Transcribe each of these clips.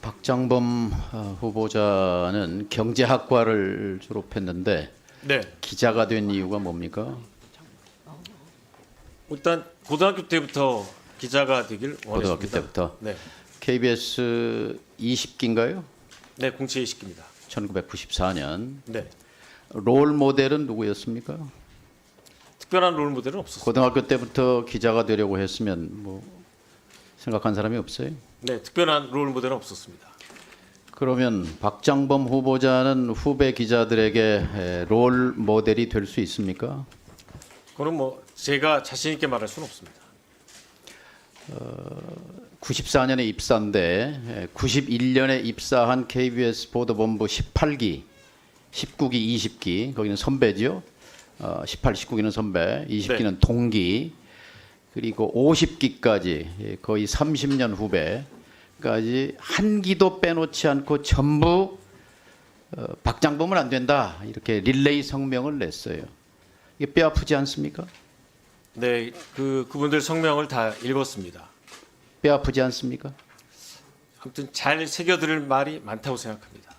박장범 후보자는 경제학과를 졸업했는데 네. 기자가 된 이유가 뭡니까? 일단 고등학교 때부터 기자가 되길 원했습니다. 고등학교 때부터. 네. KBS 20기인가요? 네, 공채 20기입니다. 1994년. 네. 롤 모델은 누구였습니까? 특별한 롤 모델은 없었어요. 고등학교 때부터 기자가 되려고 했으면 뭐 생각한 사람이 없어요? 네, 특별한 롤 모델은 없었습니다. 그러면 박장범 후보자는 후배 기자들에게 롤 모델이 될 수 있습니까? 그건 뭐 제가 자신 있게 말할 수는 없습니다. 94년에 입사인데 91년에 입사한 KBS 보도본부 18기, 19기, 20기 거기는 선배죠. 18, 19기는 선배, 20기는 동기, 그리고 50기까지 거의 30년 후배까지 한 기도 빼놓지 않고 전부 박장범은 안 된다 이렇게 릴레이 성명을 냈어요. 이게 뼈 아프지 않습니까? 네, 그분들 성명을 다 읽었습니다. 뼈 아프지 않습니까? 아무튼 잘 새겨들을 말이 많다고 생각합니다.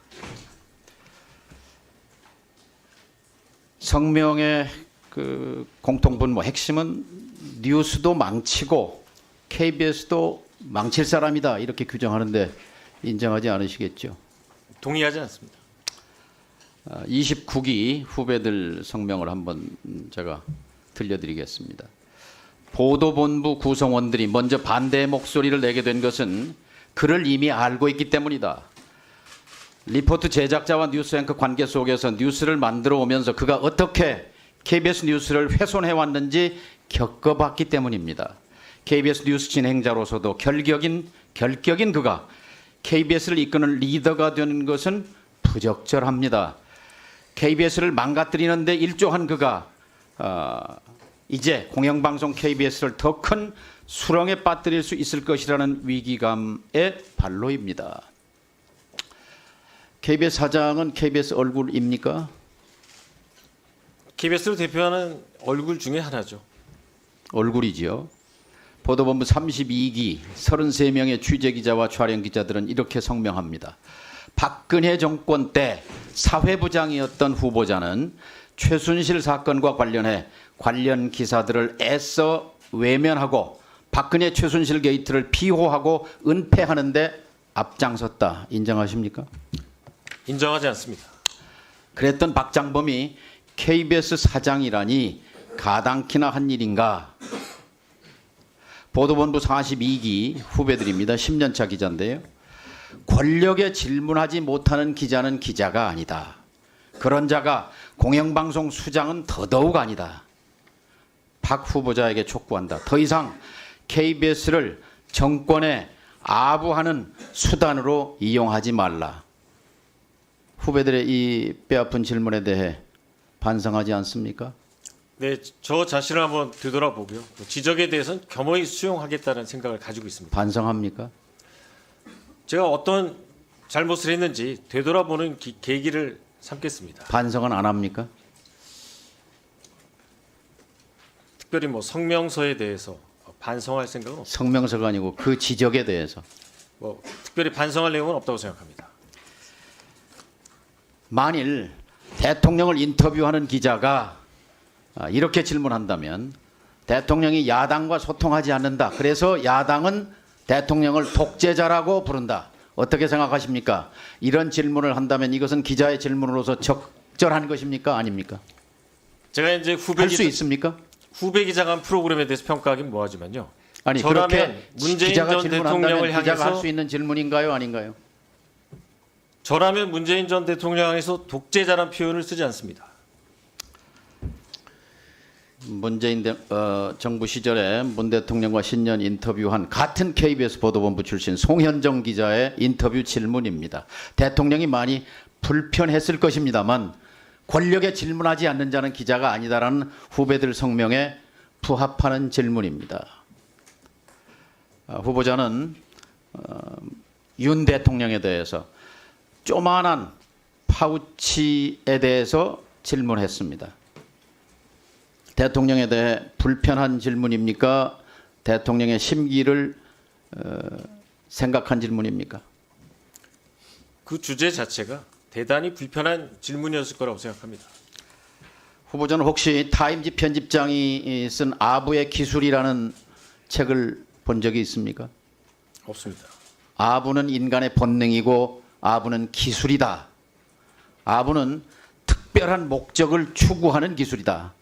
성명의 그 공통분 핵심은 뉴스도 망치고 KBS도 망칠 사람이다 이렇게 규정하는데 인정하지 않으시겠죠? 동의하지 않습니다. 29기 후배들 성명을 한번 제가 들려드리겠습니다. 보도본부 구성원들이 먼저 반대의 목소리를 내게 된 것은 그를 이미 알고 있기 때문이다. 리포트 제작자와 뉴스 앵커 관계 속에서 뉴스를 만들어 오면서 그가 어떻게 KBS 뉴스를 훼손해 왔는지 겪어봤기 때문입니다. KBS 뉴스 진행자로서도 결격인 그가 KBS를 이끄는 리더가 되는 것은 부적절합니다. KBS를 망가뜨리는 데 일조한 그가 이제 공영방송 KBS를 더 큰 수렁에 빠뜨릴 수 있을 것이라는 위기감의 발로입니다. KBS 사장은 KBS 얼굴입니까? KBS를 대표하는 얼굴 중에 하나죠. 얼굴이지요. 보도본부 32기 33명의 취재기자와 촬영기자들은 이렇게 성명합니다. 박근혜 정권 때 사회부장이었던 후보자는 최순실 사건과 관련해 관련 기사들을 애써 외면하고 박근혜 최순실 게이트를 비호하고 은폐하는 데 앞장섰다. 인정하십니까? 인정하지 않습니다. 그랬던 박장범이 KBS 사장이라니 가당키나 한 일인가? 보도본부 42기 후배들입니다. 10년차 기자인데요. 권력에 질문하지 못하는 기자는 기자가 아니다. 그런 자가 공영방송 수장은 더더욱 아니다. 박 후보자에게 촉구한다. 더 이상 KBS를 정권에 아부하는 수단으로 이용하지 말라. 후배들의 이 뼈아픈 질문에 대해 반성하지 않습니까? 네, 저 자신을 한번 되돌아보고요. 지적에 대해서는 겸허히 수용하겠다는 생각을 가지고 있습니다. 반성합니까? 제가 어떤 잘못을 했는지 되돌아보는 계기를 삼겠습니다. 반성은 안 합니까? 특별히 뭐 성명서에 대해서 반성할 생각은 없습니다. 성명서가 아니고 그 지적에 대해서. 뭐 특별히 반성할 내용은 없다고 생각합니다. 만일 대통령을 인터뷰하는 기자가 이렇게 질문한다면 대통령이 야당과 소통하지 않는다. 그래서 야당은 대통령을 독재자라고 부른다. 어떻게 생각하십니까? 이런 질문을 한다면 이것은 기자의 질문으로서 적절한 것입니까? 아닙니까? 제가 이제 할 수 있습니까? 후배 기자가 한 프로그램에 대해서 평가하긴 뭐하지만요. 아니 저라면 그렇게 문재인 기자가 전 질문한다면 대통령을 기자가 할 향해서 수 있는 질문인가요? 아닌가요? 저라면 문재인 전 대통령 향해서 독재자란 표현을 쓰지 않습니다. 문재인 정부 시절에 문 대통령과 신년 인터뷰한 같은 KBS 보도본부 출신 송현정 기자의 인터뷰 질문입니다. 대통령이 많이 불편했을 것입니다만 권력에 질문하지 않는 자는 기자가 아니다라는 후배들 성명에 부합하는 질문입니다. 후보자는 윤 대통령에 대해서 조만한 파우치에 대해서 질문했습니다. 대통령에 대해 불편한 질문입니까? 대통령의 심기를 생각한 질문입니까? 그 주제 자체가 대단히 불편한 질문이었을 거라고 생각합니다. 후보자는 혹시 타임지 편집장이 쓴 아부의 기술이라는 책을 본 적이 있습니까? 없습니다. 아부는 인간의 본능이고 아부는 기술이다. 아부는 특별한 목적을 추구하는 기술이다.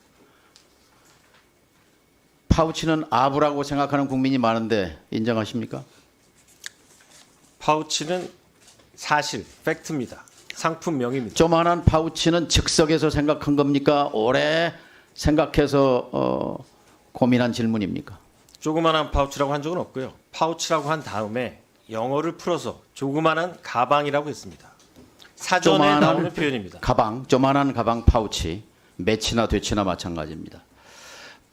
파우치는 아부라고 생각하는 국민이 많은데 인정하십니까? 파우치는 사실, 팩트입니다. 상품명입니다. 조만한 파우치는 즉석에서 생각한 겁니까? 오래 생각해서 고민한 질문입니까? 조그만한 파우치라고 한 적은 없고요. 파우치라고 한 다음에 영어를 풀어서 조그만한 가방이라고 했습니다. 사전에 조만한 나오는 표현입니다. 가방, 조만한 가방 파우치, 매치나 되치나 마찬가지입니다.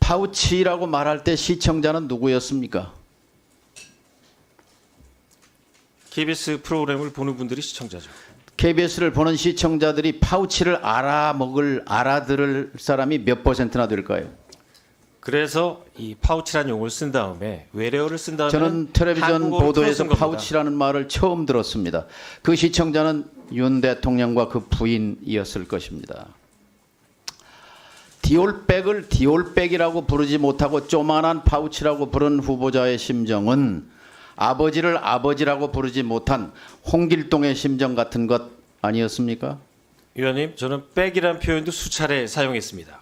파우치라고 말할 때 시청자는 누구였습니까? KBS 프로그램을 보는 분들이 시청자죠. KBS를 보는 시청자들이 파우치를 알아들을 사람이 몇 %나 될까요? 그래서 이 파우치라는 용어를 쓴 다음에 외래어를 쓴 다음에 저는 텔레비전 한국어로 보도에서 풀어 쓴 겁니다. 파우치라는 말을 처음 들었습니다. 그 시청자는 윤 대통령과 그 부인이었을 것입니다. 디올백을 디올백이라고 부르지 못하고 조만한 파우치라고 부른 후보자의 심정은 아버지를 아버지라고 부르지 못한 홍길동의 심정 같은 것 아니었습니까? 위원님, 저는 백이라는 표현도 수차례 사용했습니다.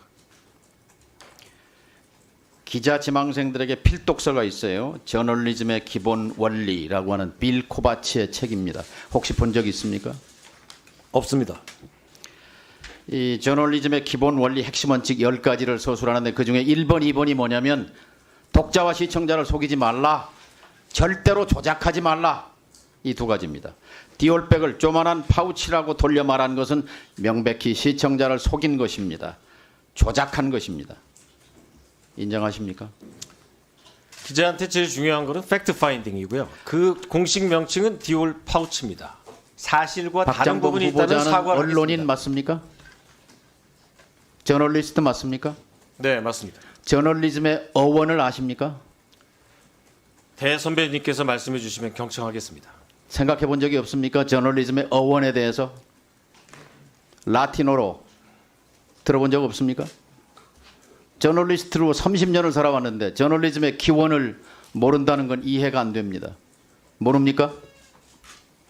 기자 지망생들에게 필독서가 있어요. 저널리즘의 기본 원리라고 하는 빌 코바치의 책입니다. 혹시 본 적 있습니까? 없습니다. 이 저널리즘의 기본 원리 핵심 원칙 10가지를 서술하는데 그중에 1번, 2번이 뭐냐면 독자와 시청자를 속이지 말라. 절대로 조작하지 말라. 이 두 가지입니다. 디올백을 조만한 파우치라고 돌려 말한 것은 명백히 시청자를 속인 것입니다. 조작한 것입니다. 인정하십니까? 기자한테 제일 중요한 거는 팩트 파인딩이고요. 그 공식 명칭은 디올 파우치입니다. 사실과 다른 박장범 부분이 있다면 후보자는 사과를 언론인 하겠습니다. 맞습니까? 저널리스트 맞습니까? 네, 맞습니다. 저널리즘의 어원을 아십니까? 대 선배님께서 말씀해 주시면 경청하겠습니다. 생각해 본 적이 없습니까? 저널리즘의 어원에 대해서 라틴어로 들어본 적 없습니까? 저널리스트로 30년을 살아왔는데 저널리즘의 기원을 모른다는 건 이해가 안 됩니다. 모릅니까?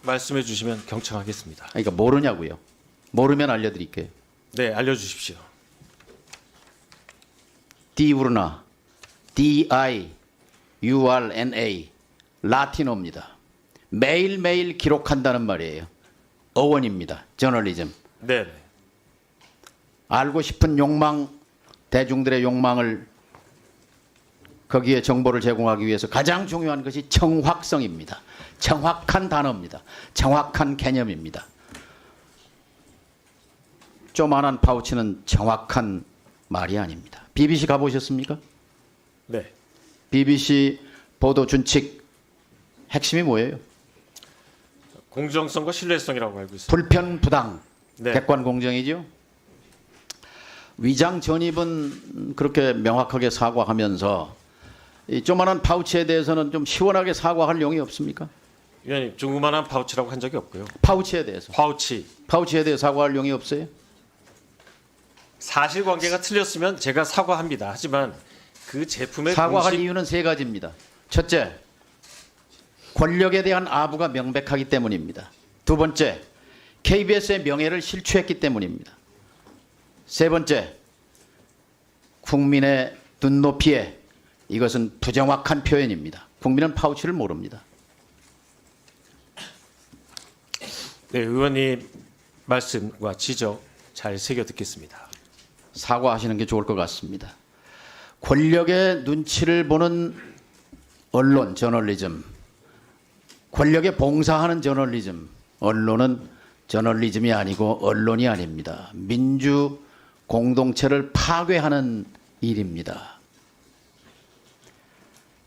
말씀해 주시면 경청하겠습니다. 그러니까 모르냐고요. 모르면 알려드릴게요. 네, 알려주십시오. 디우르나, D-I-U-R-N-A, 라틴어입니다. 매일매일 기록한다는 말이에요. 어원입니다. 저널리즘. 네, 네. 알고 싶은 욕망, 대중들의 욕망을 거기에 정보를 제공하기 위해서 가장 중요한 것이 정확성입니다. 정확한 단어입니다. 정확한 개념입니다. 조만한 파우치는 정확한 말이 아닙니다. BBC 가보셨습니까? 네. BBC 보도 준칙 핵심이 뭐예요? 공정성과 신뢰성이라고 알고 있습니다. 불편, 부당, 네. 객관 공정이죠. 위장 전입은 그렇게 명확하게 사과하면서 이 조만한 파우치에 대해서는 좀 시원하게 사과할 용이 없습니까? 위원님, 조그만한 파우치라고 한 적이 없고요. 파우치에 대해서. 파우치에 대해 사과할 용이 없어요? 사실관계가 틀렸으면 제가 사과합니다. 하지만 그 제품의 사과할 공식 이유는 세 가지입니다. 첫째, 권력에 대한 아부가 명백하기 때문입니다. 두 번째, KBS의 명예를 실추했기 때문입니다. 세 번째, 국민의 눈높이에 이것은 부정확한 표현입니다. 국민은 파우치를 모릅니다. 네, 의원님 말씀과 지적 잘 새겨 듣겠습니다. 사과하시는 게 좋을 것 같습니다. 권력의 눈치를 보는 언론, 저널리즘, 권력에 봉사하는 저널리즘, 언론은 저널리즘이 아니고 언론이 아닙니다. 민주 공동체를 파괴하는 일입니다.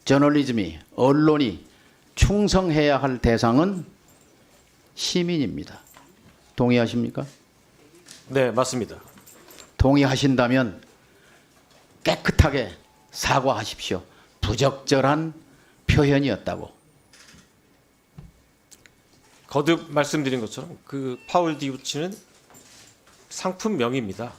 저널리즘이, 언론이 충성해야 할 대상은 시민입니다. 동의하십니까? 네, 맞습니다. 동의하신다면 깨끗하게 사과하십시오. 부적절한 표현이었다고. 거듭 말씀드린 것처럼 그 파울 디우치는 상품명입니다.